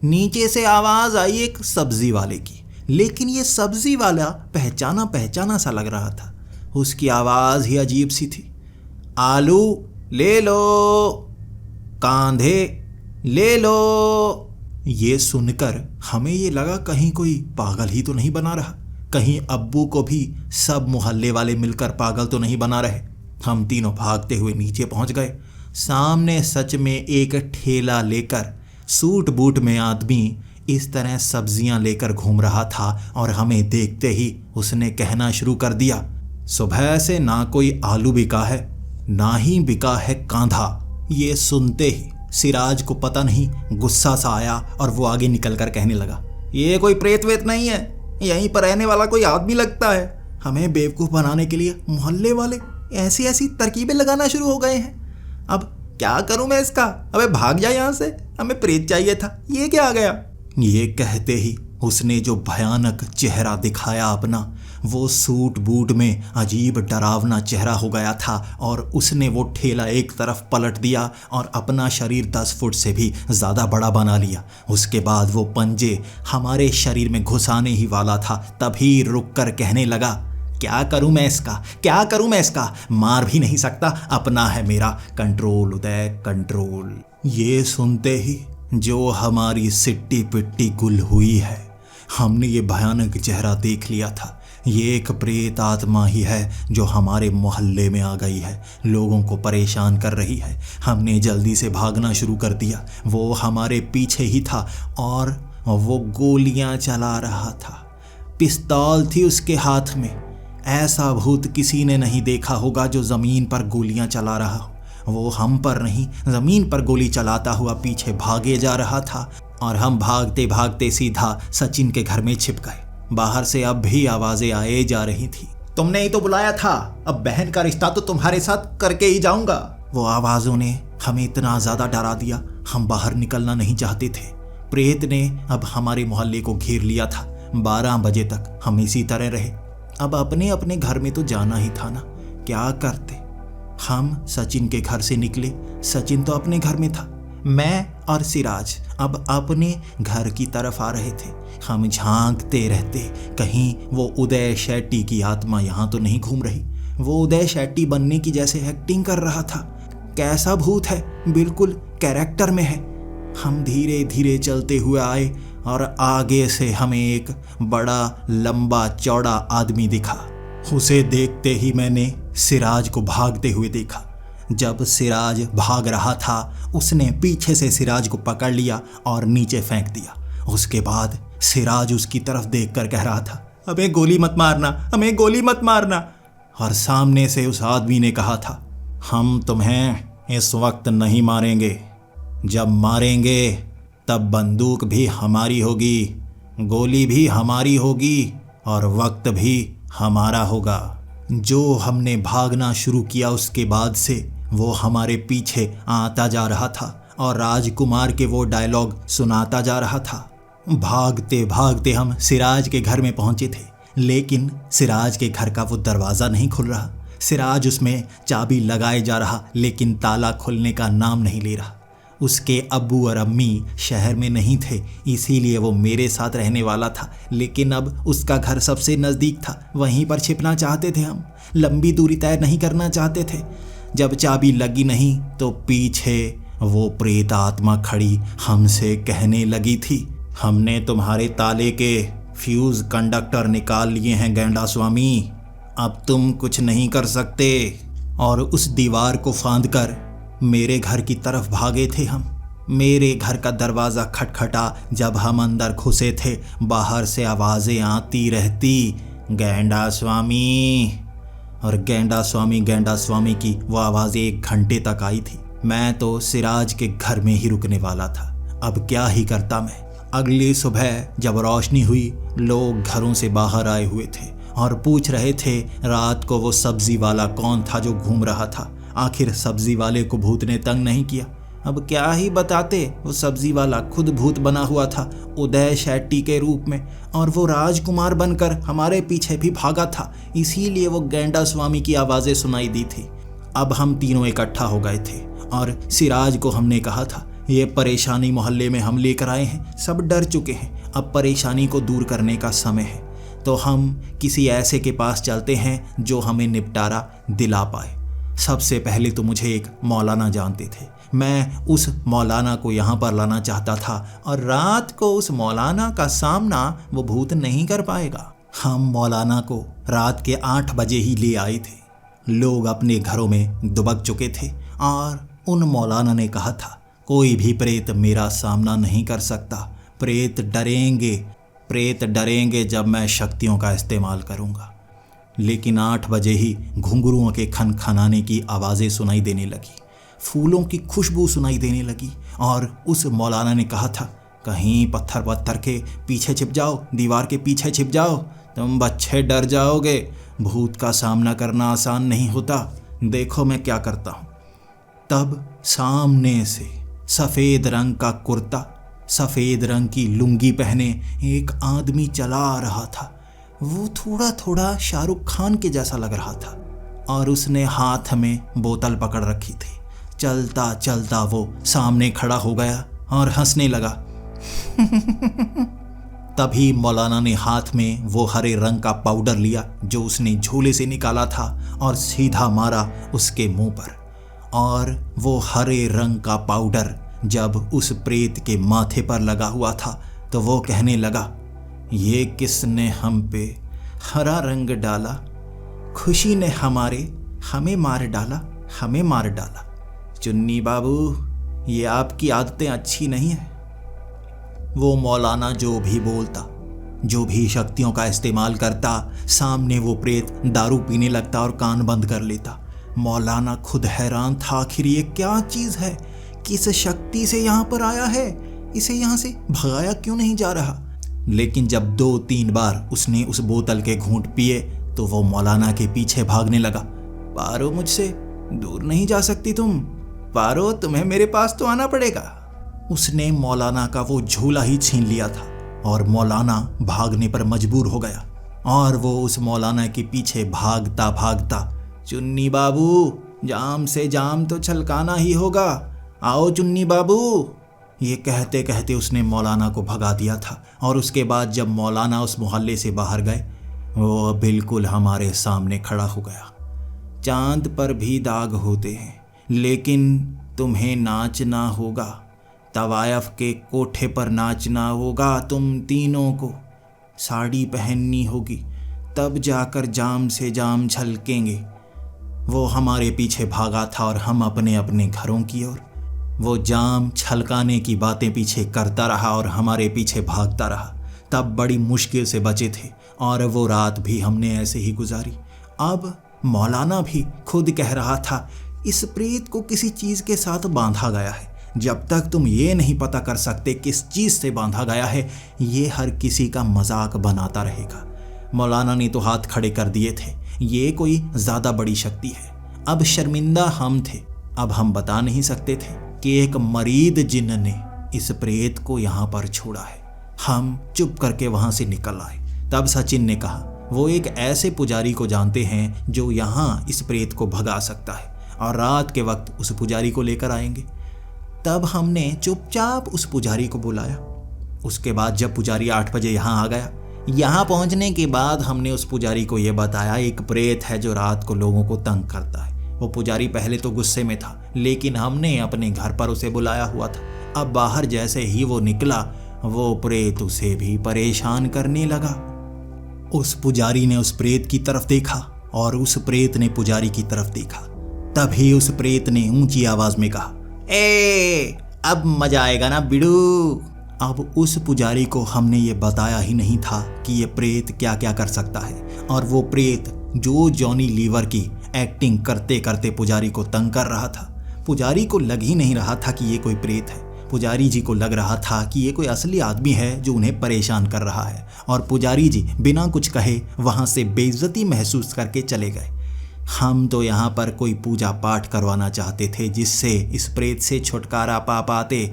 नीचे से आवाज़ आई एक सब्जी वाले की, लेकिन ये सब्जी वाला पहचाना पहचाना सा लग रहा था। उसकी आवाज़ ही अजीब सी थी। आलू ले लो, कांधे ले लो। ये सुनकर हमें ये लगा कहीं कोई पागल ही तो नहीं बना रहा, कहीं अब्बू को भी सब मोहल्ले वाले मिलकर पागल तो नहीं बना रहे। हम तीनों भागते हुए नीचे पहुंच गए। सामने सच में एक ठेला लेकर सूट बूट में आदमी इस तरह सब्जियां लेकर घूम रहा था और हमें देखते ही उसने कहना शुरू कर दिया, सुबह से ना कोई आलू बिका है, ना ही बिका है कांधा। ये सुनते ही सिराज को पता नहीं गुस्सा सा आया और वो आगे निकल कर कहने लगा, ये कोई प्रेत वेत नहीं है, यहीं पर रहने वाला कोई आदमी लगता है। हमें बेवकूफ़ बनाने के लिए मोहल्ले वाले ऐसी ऐसी तरकीबें लगाना शुरू हो गए हैं। अब क्या करूं मैं इसका? अबे भाग जा यहाँ से, हमें प्रेत चाहिए था, ये क्या आ गया? ये कहते ही उसने जो भयानक चेहरा दिखाया अपना, वो सूट बूट में अजीब डरावना चेहरा हो गया था और उसने वो ठेला एक तरफ पलट दिया और अपना शरीर 10 फुट से भी ज़्यादा बड़ा बना लिया। उसके बाद वो पंजे हमारे शरीर में घुसाने ही वाला था, तभी रुक कर कहने लगा, क्या करूं मैं इसका, क्या करूं मैं इसका? मार भी नहीं सकता, अपना है मेरा कंट्रोल उदय, कंट्रोल। ये सुनते ही जो हमारी सिट्टी पिट्टी गुल हुई है, हमने ये भयानक चेहरा देख लिया था। ये एक प्रेत आत्मा ही है जो हमारे मोहल्ले में आ गई है, लोगों को परेशान कर रही है। हमने जल्दी से भागना शुरू कर दिया। वो हमारे पीछे ही था और वो गोलियां चला रहा था। पिस्तौल थी उसके हाथ में। ऐसा भूत किसी ने नहीं देखा होगा जो ज़मीन पर गोलियां चला रहा हो। वो हम पर नहीं, ज़मीन पर गोली चलाता हुआ पीछे भागे जा रहा था और हम भागते भागते सीधा सचिन के घर में छिप गए। बाहर से अब भी आवाज़ें आए जा रही थी, तुमने ही तो बुलाया था, अब बहन का रिश्ता तो तुम्हारे साथ करके ही जाऊंगा। वो आवाज़ों ने हमें इतना ज़्यादा डरा दिया, हम बाहर निकलना नहीं चाहते थे। प्रेत ने अब हमारे मोहल्ले को घेर लिया था। 12 बजे तक हम इसी तरह रहे। अब अपने अपने घर में तो जाना ही था ना, क्या करते? हम सचिन के घर से निकले। सचिन तो अपने घर में था, मैं और सिराज अब अपने घर की तरफ आ रहे थे। हम झांकते रहते, कहीं वो उदय शेट्टी की आत्मा यहाँ तो नहीं घूम रही। वो उदय शेट्टी बनने की जैसे एक्टिंग कर रहा था। कैसा भूत है, बिल्कुल कैरेक्टर में है। हम धीरे धीरे चलते हुए आए और आगे से हमें एक बड़ा लंबा चौड़ा आदमी दिखा। उसे देखते ही मैंने सिराज को भागते हुए देखा। जब सिराज भाग रहा था, उसने पीछे से सिराज को पकड़ लिया और नीचे फेंक दिया। उसके बाद सिराज उसकी तरफ देखकर कह रहा था, हमें गोली मत मारना, हमें गोली मत मारना। और सामने से उस आदमी ने कहा था, हम तुम्हें इस वक्त नहीं मारेंगे, जब मारेंगे तब बंदूक भी हमारी होगी, गोली भी हमारी होगी और वक्त भी हमारा होगा। जो हमने भागना शुरू किया उसके बाद से वो हमारे पीछे आता जा रहा था और राजकुमार के वो डायलॉग सुनाता जा रहा था। भागते भागते हम सिराज के घर में पहुंचे थे, लेकिन सिराज के घर का वो दरवाज़ा नहीं खुल रहा। सिराज उसमें चाबी लगाए जा रहा, लेकिन ताला खुलने का नाम नहीं ले रहा। उसके अब्बू और अम्मी शहर में नहीं थे, इसीलिए वो मेरे साथ रहने वाला था। लेकिन अब उसका घर सबसे नज़दीक था, वहीं पर छिपना चाहते थे हम, लंबी दूरी तय नहीं करना चाहते थे। जब चाबी लगी नहीं तो पीछे वो प्रेत आत्मा खड़ी हमसे कहने लगी थी, हमने तुम्हारे ताले के फ्यूज़ कंडक्टर निकाल लिए हैं गेंडा स्वामी, अब तुम कुछ नहीं कर सकते। और उस दीवार को फांदकर मेरे घर की तरफ भागे थे हम। मेरे घर का दरवाज़ा खटखटा। जब हम अंदर घुसे थे, बाहर से आवाज़ें आती रहती, गेंडा स्वामी। और गेंडा स्वामी की वो आवाज़ें 1 घंटे तक आई थी। मैं तो सिराज के घर में ही रुकने वाला था। अब क्या ही करता मैं। अगली सुबह जब रोशनी हुई, लोग घरों से बाहर आए हुए थे और पूछ रहे थे रात को वो सब्जी वाला कौन था जो घूम रहा था। आखिर सब्जी वाले को भूत ने तंग नहीं किया। अब क्या ही बताते, वो सब्जी वाला खुद भूत बना हुआ था उदय शेट्टी के रूप में, और वो राजकुमार बनकर हमारे पीछे भी भागा था। इसीलिए वो गेंडा स्वामी की आवाज़ें सुनाई दी थी। अब हम तीनों इकट्ठा हो गए थे और सिराज को हमने कहा था, ये परेशानी मोहल्ले में हम लेकर आए हैं, सब डर चुके हैं, अब परेशानी को दूर करने का समय है, तो हम किसी ऐसे के पास चलते हैं जो हमें निपटारा दिला पाए। सबसे पहले तो मुझे एक मौलाना जानते थे, मैं उस मौलाना को यहाँ पर लाना चाहता था और रात को उस मौलाना का सामना वो भूत नहीं कर पाएगा। हम मौलाना को रात के 8 बजे ही ले आए थे। लोग अपने घरों में दुबक चुके थे और उन मौलाना ने कहा था, कोई भी प्रेत मेरा सामना नहीं कर सकता, प्रेत डरेंगे जब मैं शक्तियों का इस्तेमाल करूँगा। लेकिन 8 बजे ही घुंघरुओं के खनखनाने की आवाज़ें सुनाई देने लगी, फूलों की खुशबू सुनाई देने लगी और उस मौलाना ने कहा था, कहीं पत्थर पत्थर के पीछे छिप जाओ, दीवार के पीछे छिप जाओ, तुम बच्चे डर जाओगे, भूत का सामना करना आसान नहीं होता, देखो मैं क्या करता हूँ। तब सामने से सफ़ेद रंग का कुर्ता, सफ़ेद रंग की लुंगी पहने एक आदमी चला आ रहा था। वो थोड़ा थोड़ा शाहरुख खान के जैसा लग रहा था और उसने हाथ में बोतल पकड़ रखी थी। चलता चलता वो सामने खड़ा हो गया और हंसने लगा। तभी मौलाना ने हाथ में वो हरे रंग का पाउडर लिया जो उसने झोले से निकाला था और सीधा मारा उसके मुंह पर। और वो हरे रंग का पाउडर जब उस प्रेत के माथे पर लगा हुआ था तो वो कहने लगा, ये किसने हम पे हरा रंग डाला, खुशी ने हमें मार डाला, हमें मार डाला। चुन्नी बाबू, ये आपकी आदतें अच्छी नहीं है। वो मौलाना जो भी बोलता, जो भी शक्तियों का इस्तेमाल करता, सामने वो प्रेत दारू पीने लगता और कान बंद कर लेता। मौलाना खुद हैरान था, आखिर ये क्या चीज़ है, किस शक्ति से यहाँ पर आया है, इसे यहाँ से भगाया क्यों नहीं जा रहा। लेकिन जब 2-3 बार उसने उस बोतल के घूंट पिए तो वो मौलाना के पीछे भागने लगा। पारो, मुझसे दूर नहीं जा सकती तुम, पारो, तुम्हें मेरे पास तो आना पड़ेगा। उसने मौलाना का वो झूला ही छीन लिया था और मौलाना भागने पर मजबूर हो गया और वो उस मौलाना के पीछे भागता भागता, चुन्नी बाबू, जाम से जाम तो छलकाना ही होगा, आओ चुन्नी बाबू, ये कहते कहते उसने मौलाना को भगा दिया था। और उसके बाद जब मौलाना उस मोहल्ले से बाहर गए, वो बिल्कुल हमारे सामने खड़ा हो गया। चांद पर भी दाग होते हैं, लेकिन तुम्हें नाचना होगा, तवायफ के कोठे पर नाचना होगा, तुम तीनों को साड़ी पहननी होगी, तब जाकर जाम से जाम छलकेंगे। वो हमारे पीछे भागा था और हम अपने अपने घरों की ओर। वो जाम छलकाने की बातें पीछे करता रहा और हमारे पीछे भागता रहा। तब बड़ी मुश्किल से बचे थे और वो रात भी हमने ऐसे ही गुजारी। अब मौलाना भी खुद कह रहा था, इस प्रेत को किसी चीज़ के साथ बांधा गया है। जब तक तुम ये नहीं पता कर सकते किस चीज़ से बांधा गया है, ये हर किसी का मजाक बनाता रहेगा। मौलाना ने तो हाथ खड़े कर दिए थे, ये कोई ज़्यादा बड़ी शक्ति है। अब शर्मिंदा हम थे, अब हम बता नहीं सकते थे कि एक मरीद जिन्न ने इस प्रेत को यहाँ पर छोड़ा है। हम चुप करके वहाँ से निकल आए। तब सचिन ने कहा, वो एक ऐसे पुजारी को जानते हैं जो यहाँ इस प्रेत को भगा सकता है और रात के वक्त उस पुजारी को लेकर आएंगे। तब हमने चुपचाप उस पुजारी को बुलाया। उसके बाद जब पुजारी 8 बजे यहाँ आ गया, यहाँ पहुँचने के बाद हमने उस पुजारी को ये बताया, एक प्रेत है जो रात को लोगों को तंग करता है। वो पुजारी पहले तो गुस्से में था, लेकिन हमने अपने घर पर उसे बुलाया हुआ था। अब बाहर जैसे ही वो निकला, वो प्रेत उसे भी परेशान करने लगा। उस पुजारी ने उस प्रेत की तरफ देखा और उस प्रेत ने पुजारी की तरफ देखा। तभी उस प्रेत ने ऊंची आवाज में कहा, ए, अब मजा आएगा ना बिड़ू। अब उस पुजारी को हमने ये बताया ही नहीं था कि ये प्रेत क्या क्या कर सकता है। और वो प्रेत जो जॉनी लीवर की एक्टिंग करते करते पुजारी को तंग कर रहा था। पुजारी को लग ही नहीं रहा था कि ये कोई प्रेत है। पुजारी जी को लग रहा था कि ये कोई असली आदमी है जो उन्हें परेशान कर रहा है। और पुजारी जी बिना कुछ कहे वहाँ से बेइज्जती महसूस करके चले गए। हम तो यहाँ पर कोई पूजा पाठ करवाना चाहते थे जिससे इस प्रेत से छुटकारा पा पाते।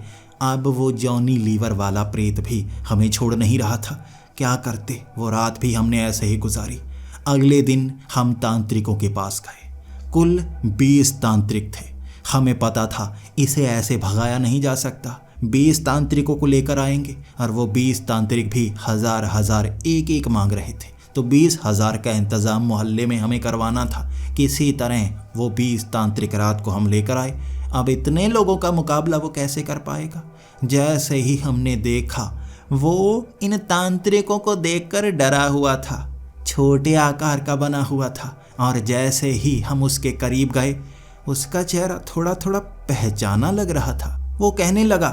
अब वो जॉनी लीवर वाला प्रेत भी हमें छोड़ नहीं रहा था। क्या करते, वो रात भी हमने ऐसे ही गुजारी। अगले दिन हम तांत्रिकों के पास गए। कुल 20 तांत्रिक थे। हमें पता था इसे ऐसे भगाया नहीं जा सकता। 20 तांत्रिकों को लेकर आएंगे और वो 20 तांत्रिक भी हजार एक एक मांग रहे थे। तो 20,000 का इंतज़ाम मोहल्ले में हमें करवाना था। किसी तरह वो 20 तांत्रिक रात को हम लेकर आए। अब इतने लोगों का मुकाबला वो कैसे कर पाएगा। जैसे ही हमने देखा, वो इन तांत्रिकों को देखकर डरा हुआ था, छोटे आकार का बना हुआ था। और जैसे ही हम उसके करीब गए, उसका चेहरा थोड़ा थोड़ा पहचाना लग रहा था। वो कहने लगा,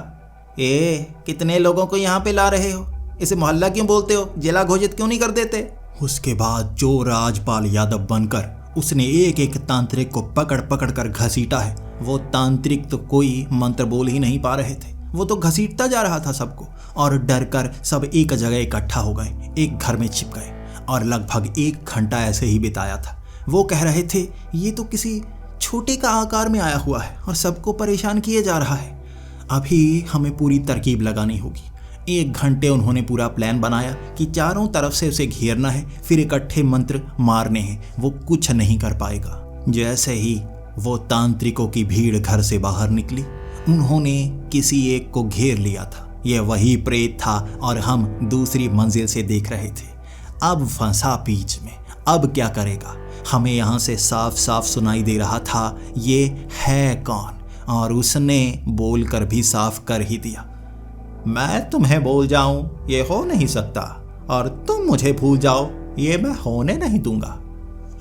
कितने लोगों को यहाँ पे ला रहे हो, इसे मोहल्ला क्यों बोलते हो, जिला घोषित क्यों नहीं कर देते। उसके बाद जो राजपाल यादव बनकर उसने एक एक तांत्रिक को पकड़ पकड़ कर घसीटा है, वो तांत्रिक तो कोई मंत्र बोल ही नहीं पा रहे थे, वो तो घसीटता जा रहा था सबको। और डर कर सब एक जगह इकट्ठा हो गए, एक घर में छिप गए और लगभग 1 घंटा ऐसे ही बिताया था। वो कह रहे थे ये तो किसी छोटे का आकार में आया हुआ है और सबको परेशान किए जा रहा है, अभी हमें पूरी तरकीब लगानी होगी। 1 घंटे उन्होंने पूरा प्लान बनाया कि चारों तरफ से उसे घेरना है, फिर इकट्ठे मंत्र मारने हैं, वो कुछ नहीं कर पाएगा। जैसे ही वो तांत्रिकों की भीड़ घर से बाहर निकली, उन्होंने किसी एक को घेर लिया था। यह वही प्रेत था और हम दूसरी मंजिल से देख रहे थे। अब फंसा बीच में, अब क्या करेगा? हमें यहाँ से साफ साफ सुनाई दे रहा था ये है कौन, और उसने बोल कर भी साफ कर ही दिया, मैं तुम्हें भूल जाऊं ये हो नहीं सकता, और तुम मुझे भूल जाओ ये मैं होने नहीं दूंगा।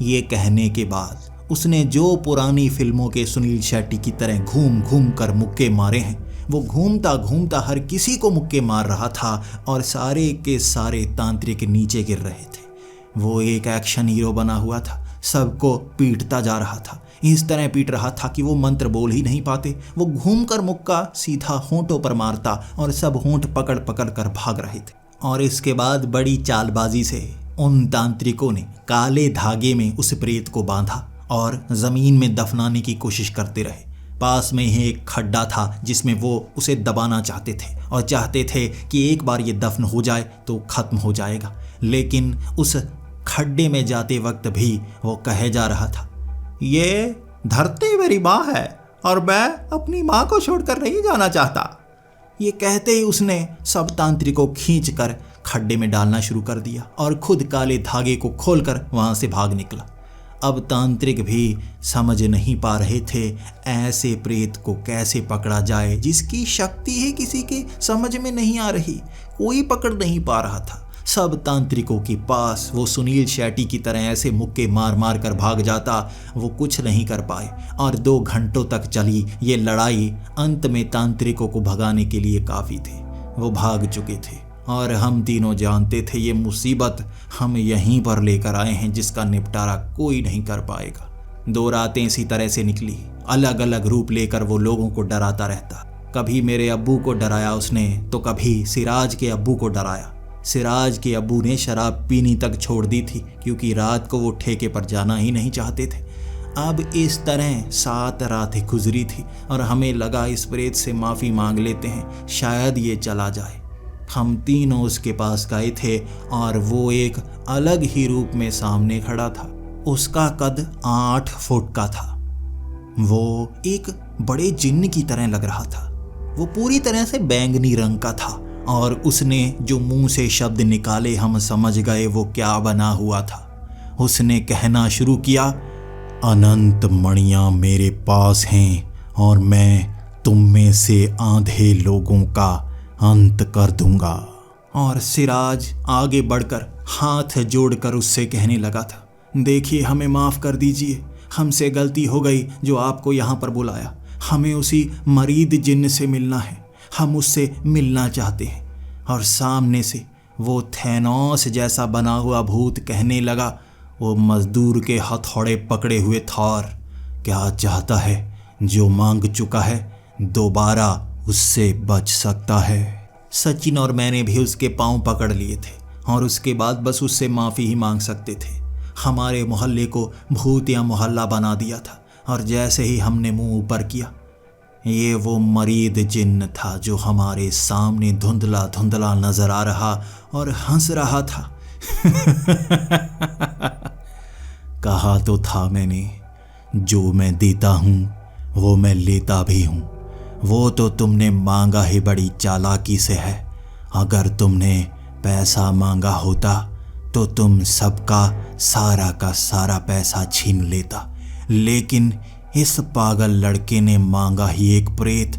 ये कहने के बाद उसने जो पुरानी फिल्मों के सुनील शेट्टी की तरह घूम घूम कर मुक्के मारे हैं, वो घूमता घूमता हर किसी को मुक्के मार रहा था और सारे के सारे तांत्रिक नीचे गिर रहे थे। वो एक एक्शन हीरो बना हुआ था, सबको पीटता जा रहा था, इस तरह पीट रहा था कि वो मंत्र बोल ही नहीं पाते। वो घूमकर मुक्का सीधा होंठों पर मारता और सब होंठ पकड़ पकड़ कर भाग रहे थे। और इसके बाद बड़ी चालबाजी से उन तांत्रिकों ने काले धागे में उस प्रेत को बांधा और जमीन में दफनाने की कोशिश करते रहे। पास में ही एक खड्डा था जिसमें वो उसे दबाना चाहते थे और चाहते थे कि एक बार ये दफन हो जाए तो खत्म हो जाएगा। लेकिन उस खड्डे में जाते वक्त भी वो कहे जा रहा था, ये धरती मेरी माँ है और मैं अपनी माँ को छोड़कर नहीं जाना चाहता। ये कहते ही उसने सब तांत्रिकों को खींचकर खड्डे में डालना शुरू कर दिया और खुद काले धागे को खोलकर वहां से भाग निकला। अब तांत्रिक भी समझ नहीं पा रहे थे ऐसे प्रेत को कैसे पकड़ा जाए जिसकी शक्ति ही किसी के समझ में नहीं आ रही, कोई पकड़ नहीं पा रहा था। सब तांत्रिकों के पास वो सुनील शेट्टी की तरह ऐसे मुक्के मार मार कर भाग जाता, वो कुछ नहीं कर पाए। और 2 घंटों तक चली ये लड़ाई अंत में तांत्रिकों को भगाने के लिए काफ़ी थी। वो भाग चुके थे और हम तीनों जानते थे ये मुसीबत हम यहीं पर लेकर आए हैं जिसका निपटारा कोई नहीं कर पाएगा। 2 रातें इसी तरह से निकली, अलग अलग रूप लेकर वो लोगों को डराता रहता। कभी मेरे अब्बू को डराया उसने तो कभी सिराज के अब्बू को डराया। सिराज के अब्बू ने शराब पीनी तक छोड़ दी थी क्योंकि रात को वो ठेके पर जाना ही नहीं चाहते थे। अब इस तरह 7 रातें गुजरी थी और हमें लगा इस प्रेत से माफ़ी मांग लेते हैं, शायद ये चला जाए। हम तीनों उसके पास गए थे और वो एक अलग ही रूप में सामने खड़ा था। उसका कद 8 फुट का था। वो एक बड़े जिन्न की तरह लग रहा था। वो पूरी तरह से बैंगनी रंग का था और उसने जो मुंह से शब्द निकाले हम समझ गए वो क्या बना हुआ था। उसने कहना शुरू किया, अनंत मणियाँ मेरे पास हैं और मैं तुम में से आधे लोगों का अंत कर दूंगा। और सिराज आगे बढ़कर हाथ जोड़कर उससे कहने लगा था, देखिए हमें माफ़ कर दीजिए, हमसे गलती हो गई जो आपको यहाँ पर बुलाया। हमें उसी मरीद जिन्न से मिलना है, हम उससे मिलना चाहते हैं। और सामने से वो थैनोस जैसा बना हुआ भूत कहने लगा, वो मजदूर के हथौड़े पकड़े हुए थॉर, क्या चाहता है? जो मांग चुका है दोबारा उससे बच सकता है। सचिन और मैंने भी उसके पांव पकड़ लिए थे और उसके बाद बस उससे माफ़ी ही मांग सकते थे। हमारे मोहल्ले को भूतिया मोहल्ला बना दिया था। और जैसे ही हमने मुंह ऊपर किया, ये वो मरीद जिन्न था जो हमारे सामने धुंधला धुंधला नजर आ रहा और हंस रहा था। कहा तो था मैंने, जो मैं देता हूँ वो मैं लेता भी हूँ। वो तो तुमने मांगा ही बड़ी चालाकी से है। अगर तुमने पैसा मांगा होता तो तुम सबका सारा का सारा पैसा छीन लेता, लेकिन इस पागल लड़के ने मांगा ही एक प्रेत,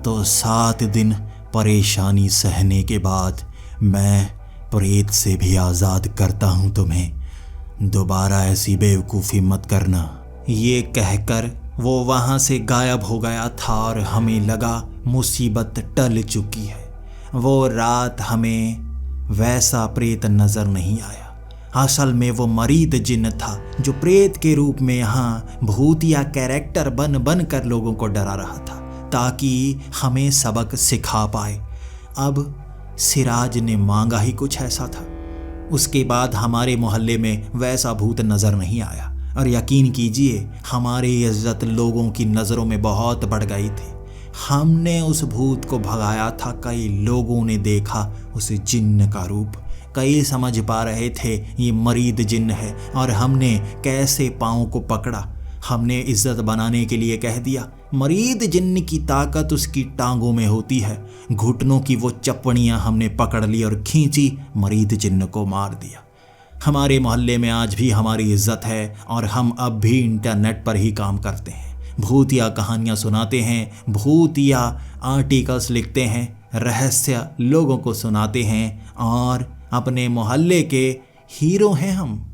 तो 7 दिन परेशानी सहने के बाद मैं प्रेत से भी आज़ाद करता हूँ तुम्हें। दोबारा ऐसी बेवकूफ़ी मत करना। ये कहकर वो वहाँ से गायब हो गया था और हमें लगा मुसीबत टल चुकी है। वो रात हमें वैसा प्रेत नज़र नहीं आया। असल में वो मरीद जिन्न था जो प्रेत के रूप में यहाँ भूतिया कैरेक्टर बन बन कर लोगों को डरा रहा था ताकि हमें सबक सिखा पाए। अब सिराज ने मांगा ही कुछ ऐसा था। उसके बाद हमारे मोहल्ले में वैसा भूत नज़र नहीं आया और यकीन कीजिए हमारी इज्जत लोगों की नज़रों में बहुत बढ़ गई थी। हमने उस भूत को भगाया था, कई लोगों ने देखा उस जिन्न का रूप, कई समझ पा रहे थे ये मरीद जिन्न है और हमने कैसे पाँव को पकड़ा। हमने इज्जत बनाने के लिए कह दिया मरीद जिन्न की ताकत उसकी टांगों में होती है। घुटनों की वो चप्पड़ियाँ हमने पकड़ ली और खींची, मरीद जिन्न को मार दिया। हमारे मोहल्ले में आज भी हमारी इज्जत है और हम अब भी इंटरनेट पर ही काम करते हैं, भूतिया कहानियाँ सुनाते हैं, भूतिया आर्टिकल्स लिखते हैं, रहस्य लोगों को सुनाते हैं और अपने मोहल्ले के हीरो हैं हम।